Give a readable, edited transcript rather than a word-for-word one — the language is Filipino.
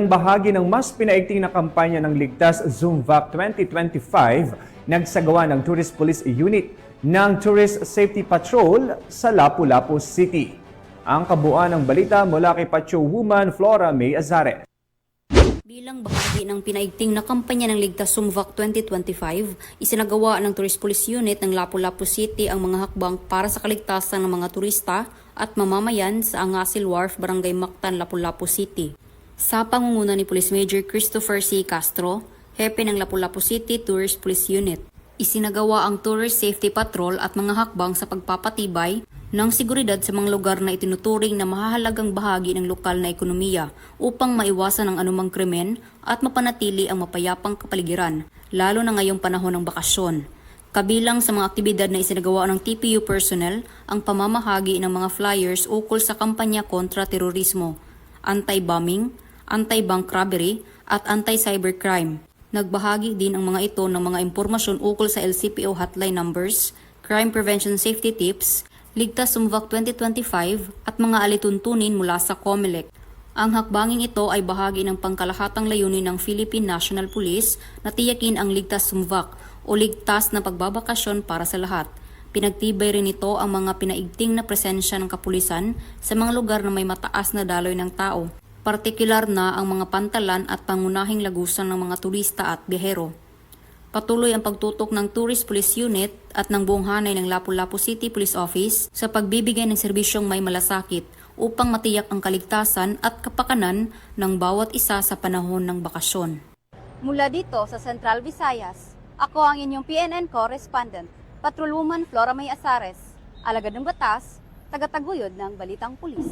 Bahagi ng mas pinaigting na kampanya ng Ligtas Zumvac 2025, nagsagawa ng Tourist Police Unit ng Tourist Safety Patrol sa Lapu-Lapu City. Ang kabuuan ng balita mula kay Pacho Woman Flora May Azare. Bilang bahagi ng pinaigting na kampanya ng Ligtas Zumvac 2025, isinagawa ng Tourist Police Unit ng Lapu-Lapu City ang mga hakbang para sa kaligtasan ng mga turista at mamamayan sa Angasil Wharf, Barangay Mactan, Lapu-Lapu City. Sa pangunguna ni Police Major Christopher C. Castro, hepe ng Lapu-Lapu City Tourist Police Unit, isinagawa ang Tourist Safety Patrol at mga hakbang sa pagpapatibay ng seguridad sa mga lugar na itinuturing na mahahalagang bahagi ng lokal na ekonomiya upang maiwasan ang anumang krimen at mapanatili ang mapayapang kapaligiran, lalo na ngayong panahon ng bakasyon. Kabilang sa mga aktibidad na isinagawa ng TPU personnel ang pamamahagi ng mga flyers ukol sa kampanya kontra terorismo, anti-bombing, anti-bank robbery at anti-cybercrime. Nagbahagi din ang mga ito ng mga impormasyon ukol sa LCPO hotline numbers, crime prevention safety tips, Ligtas Zumvac 2025 at mga alituntunin mula sa COMELEC. Ang hakbanging ito ay bahagi ng pangkalahatang layunin ng Philippine National Police na tiyakin ang Ligtas Zumvac o ligtas na pagbabakasyon para sa lahat. Pinagtibay rin ito ang mga pinaigting na presensya ng kapulisan sa mga lugar na may mataas na daloy ng tao, partikular na ang mga pantalan at pangunahing lagusan ng mga turista at biyahero. Patuloy ang pagtutok ng Tourist Police Unit at ng buong hanay ng Lapu-Lapu City Police Office sa pagbibigay ng serbisyong may malasakit upang matiyak ang kaligtasan at kapakanan ng bawat isa sa panahon ng bakasyon. Mula dito sa Central Visayas, ako ang inyong PNN correspondent, Patrolwoman Flora May Azares, alagad ng batas, tagataguyod ng Balitang Pulis.